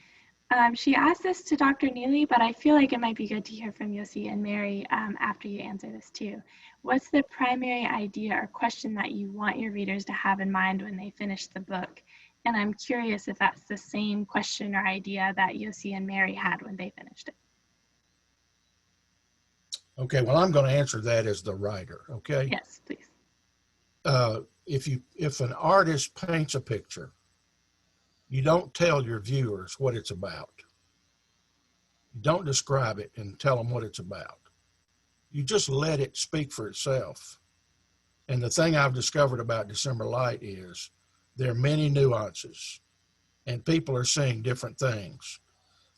S1: She asked this to Dr. Neely, but I feel like it might be good to hear from Yossi and Mary after you answer this too. What's the primary idea or question that you want your readers to have in mind when they finish the book? And I'm curious if that's the same question or idea that Yossi and Mary had when they finished it.
S2: Okay, well, I'm going to answer that as the writer, okay?
S1: Yes, please.
S2: If an artist paints a picture, you don't tell your viewers what it's about. You don't describe it and tell them what it's about. You just let it speak for itself. And the thing I've discovered about December Light is there are many nuances and people are seeing different things.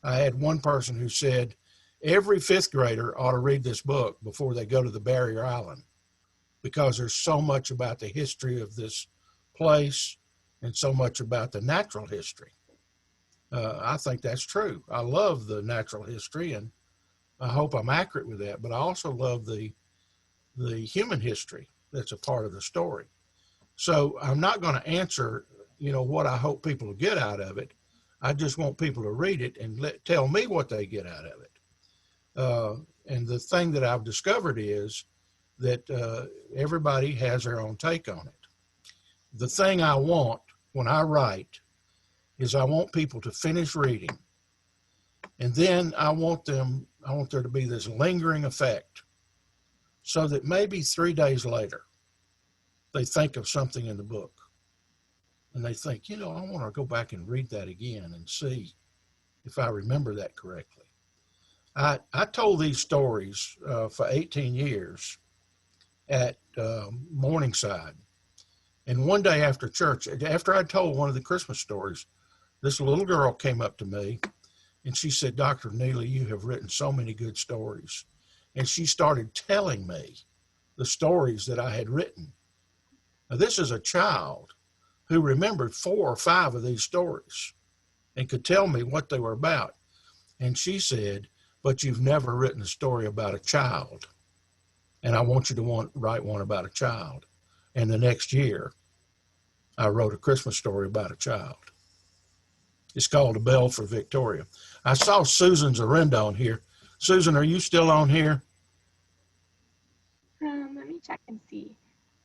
S2: I had one person who said, every fifth grader ought to read this book before they go to the Barrier Island, because there's so much about the history of this place and so much about the natural history. I think that's true. I love the natural history, and I hope I'm accurate with that, but I also love the human history that's a part of the story. So I'm not going to answer, what I hope people will get out of it. I just want people to read it and tell me what they get out of it. And the thing that I've discovered is that everybody has their own take on it. The thing I want when I write is I want people to finish reading, and then I want there to be this lingering effect, so that maybe 3 days later they think of something in the book and they think, I want to go back and read that again and see if I remember that correctly. I told these stories for 18 years at Morningside. And one day after church, after I told one of the Christmas stories, this little girl came up to me and she said, Dr. Neely, you have written so many good stories. And she started telling me the stories that I had written. Now, this is a child who remembered 4 or 5 of these stories and could tell me what they were about. And she said, but you've never written a story about a child. And I want you to write one about a child. And the next year, I wrote a Christmas story about a child. It's called A Bell for Victoria. I saw Susan Zarenda on here. Susan, are you still on here?
S1: Let me check and see.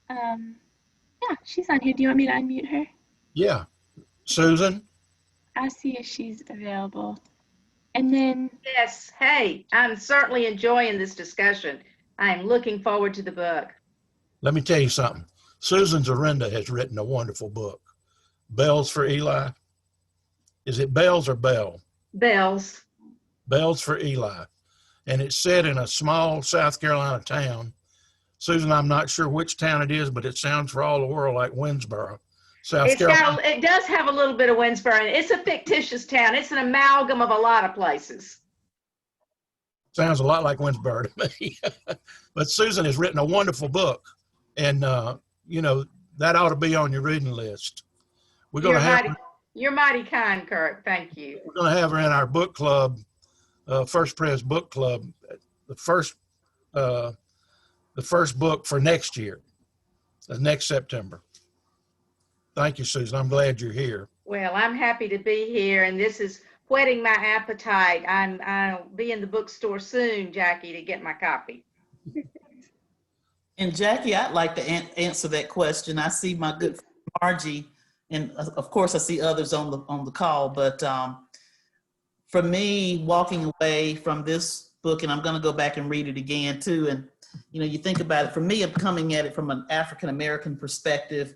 S1: Yeah, she's on here. Do you want me to unmute her?
S2: Yeah. Susan?
S1: I'll see if she's available. And then...
S7: Yes. Hey, I'm certainly enjoying this discussion. I'm looking forward to the book.
S2: Let me tell you something. Susan Zarenda has written a wonderful book, Bells for Eli. Is it Bells or Bell?
S7: Bells.
S2: Bells for Eli. And it's set in a small South Carolina town. Susan, I'm not sure which town it is, but it sounds for all the world like Winsboro, South Carolina.
S7: It does have a little bit of Winsboro. It's a fictitious town. It's an amalgam of a lot of places.
S2: Sounds a lot like Winsboro to me. But Susan has written a wonderful book, and that ought to be on your reading list. We're going to have
S7: You're mighty kind, Kirk. Thank you.
S2: We're going to have her in our book club, First Pres Book Club, the first book for next year, next September. Thank you, Susan. I'm glad you're here.
S7: Well, I'm happy to be here, and this is whetting my appetite. I'll be in the bookstore soon, Jackie, to get my copy.
S4: And Jackie, I'd like to answer that question. I see my good friend Margie, and of course I see others on the call, but for me, walking away from this book, and I'm going to go back and read it again too, and you think about it, for me, I'm coming at it from an African-American perspective.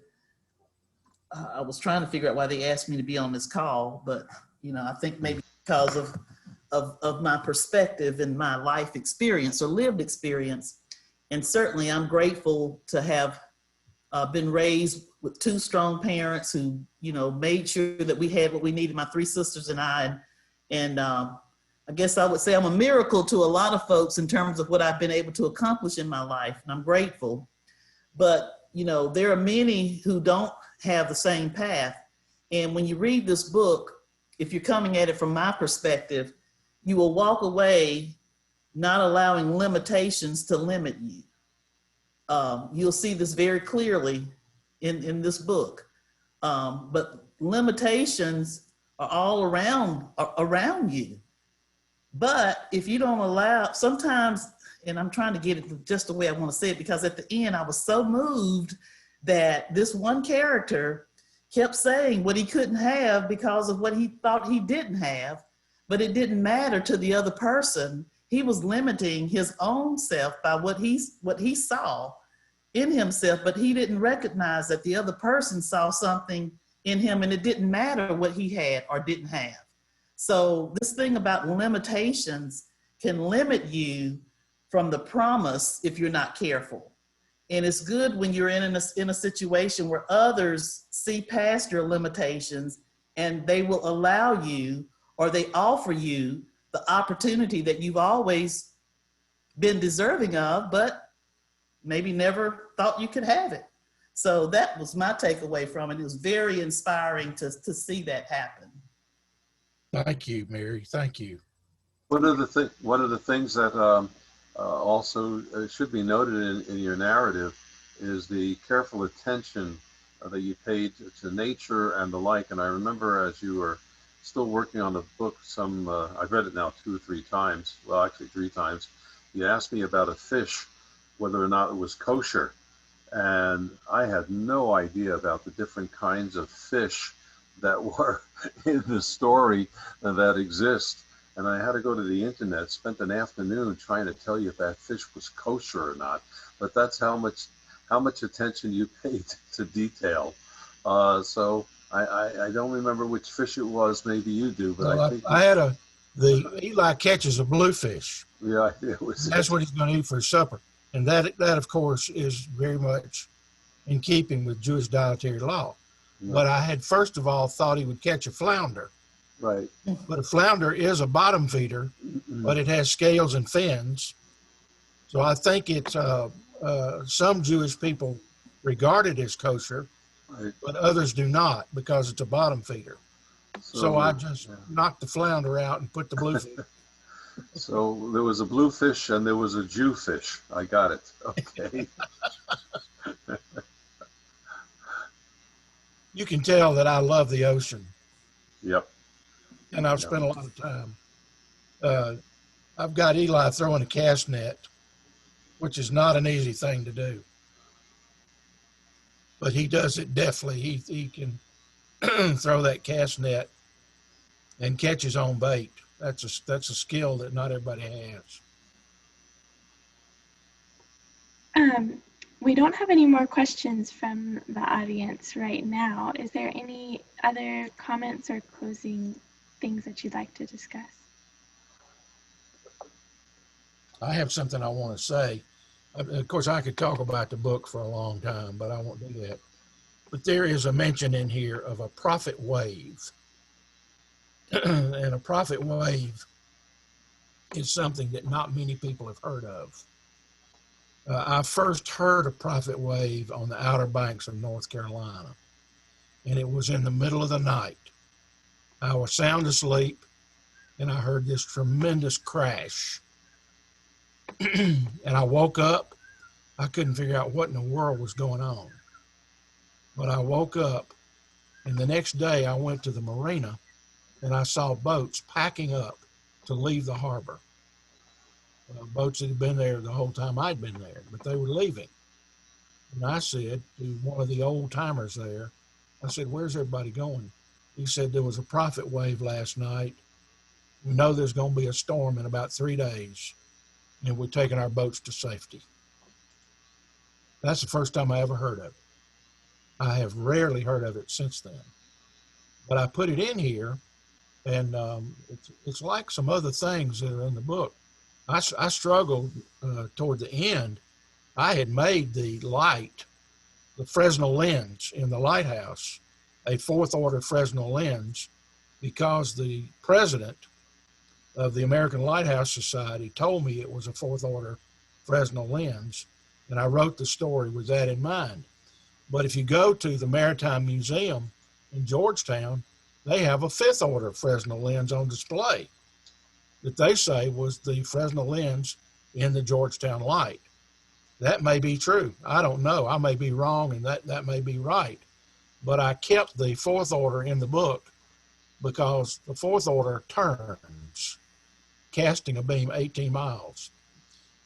S4: I was trying to figure out why they asked me to be on this call, but I think maybe because of my perspective and my life experience or lived experience. And certainly I'm grateful to have been raised with two strong parents who, made sure that we had what we needed, my three sisters and I. And I guess I would say I'm a miracle to a lot of folks in terms of what I've been able to accomplish in my life. And I'm grateful. But, there are many who don't have the same path. And when you read this book, if you're coming at it from my perspective, you will walk away not allowing limitations to limit you. You'll see this very clearly in this book. But limitations are all around you. But if you don't allow, sometimes, and I'm trying to get it just the way I want to say it, because at the end I was so moved that this one character kept saying what he couldn't have because of what he thought he didn't have, but it didn't matter to the other person. He was limiting his own self by what he saw in himself, but he didn't recognize that the other person saw something in him, and it didn't matter what he had or didn't have. So this thing about limitations can limit you from the promise if you're not careful. And it's good when you're in a situation where others see past your limitations and they will allow you, or they offer you, the opportunity that you've always been deserving of, but maybe never thought you could have it. So that was my takeaway from it. It was very inspiring to see that happen.
S2: Thank you, Mary. Thank you.
S3: One of the things that also should be noted in your narrative is the careful attention that you paid to nature and the like. And I remember as you were still working on the book, I've read it now 2 or 3 times, well, actually 3 times, you asked me about a fish, whether or not it was kosher. And I had no idea about the different kinds of fish that were in the story that exist. And I had to go to the internet, spent an afternoon trying to tell you if that fish was kosher or not. But that's how much attention you paid to detail. So I don't remember which fish it was. Maybe you do, but I think
S2: Eli catches a bluefish.
S3: Yeah, it was.
S2: That's what he's going to eat for supper, and that of course is very much in keeping with Jewish dietary law. Yeah. But I had first of all thought he would catch a flounder.
S3: Right.
S2: But a flounder is a bottom feeder, but it has scales and fins. So I think it's some Jewish people regard it as kosher, right, but others do not because it's a bottom feeder. So I just knocked the flounder out and put the bluefish.
S3: So there was a bluefish and there was a Jewfish. I got it. Okay.
S2: You can tell that I love the ocean.
S3: Yep.
S2: And I've spent a lot of time. I've got Eli throwing a cast net, which is not an easy thing to do. But he does it deftly. He can throw that cast net and catch his own bait. That's a skill that not everybody has.
S1: We don't have any more questions from the audience right now. Is there any other comments or closing things that you'd like to discuss?
S2: I have something I want to say. Of course, I could talk about the book for a long time, but I won't do that. But there is a mention in here of a prophet wave. And a prophet wave is something that not many people have heard of. I first heard a prophet wave on the Outer Banks of North Carolina, and it was in the middle of the night. I was sound asleep, and I heard this tremendous crash. And I woke up. I couldn't figure out what in the world was going on. But I woke up, and the next day I went to the marina, and I saw boats packing up to leave the harbor. Boats that had been there the whole time I'd been there, but they were leaving. And I said to one of the old timers there, I said, "Where's everybody going?" He said, "There was a prophet wave last night. We know there's going to be a storm in about 3 days, and we're taking our boats to safety." That's the first time I ever heard of it. I have rarely heard of it since then. But I put it in here, and it's like some other things that are in the book. I struggled toward the end. I had made the light, the Fresnel lens in the lighthouse, a fourth order Fresnel lens, because the president of the American Lighthouse Society told me it was a fourth order Fresnel lens, and I wrote the story with that in mind. But if you go to the Maritime Museum in Georgetown, they have a fifth order Fresnel lens on display that they say was the Fresnel lens in the Georgetown light. That may be true. I don't know. I may be wrong, and that may be right. But I kept the fourth order in the book because the fourth order turns, casting a beam 18 miles.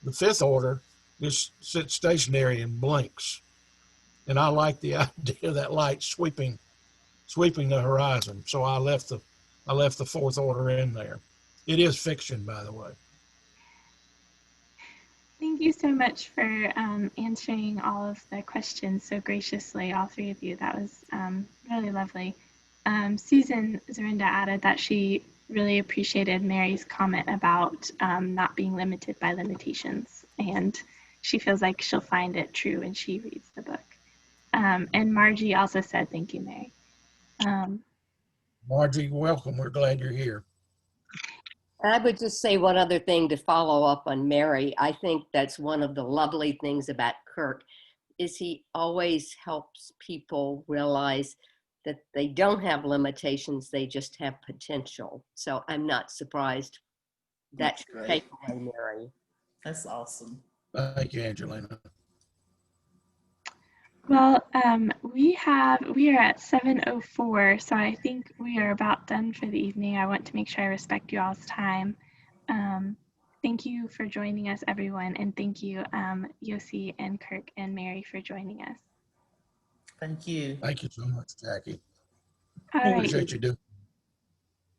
S2: The fifth order just sits stationary and blinks. And I like the idea of that light sweeping the horizon. So I left the fourth order in there. It is fiction, by the way.
S1: Thank you so much for answering all of the questions so graciously, all three of you. That was really lovely. Susan Zorinda added that she really appreciated Mary's comment about not being limited by limitations, and she feels like she'll find it true when she reads the book. And Margie also said, "Thank you, Mary."
S2: Margie, welcome. We're glad you're here.
S6: I would just say one other thing to follow up on Mary. I think that's one of the lovely things about Kirk is he always helps people realize that they don't have limitations, they just have potential. So I'm not surprised that's your takeaway, Mary.
S4: That's awesome.
S2: Thank you, Angelina.
S1: Well, we are at 7:04, so I think we are about done for the evening. I want to make sure I respect you all's time. Thank you for joining us, everyone, and thank you, Yossi and Kirk and Mary, for joining us.
S4: Thank you.
S2: Thank you so much, Jackie.
S1: All right.
S2: Appreciate you doing.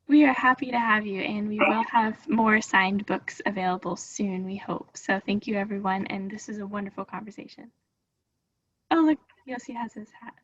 S1: We are happy to have you, and we will have more signed books available soon, we hope. So thank you, everyone, and this is a wonderful conversation. Oh, look, Yossi has his hat.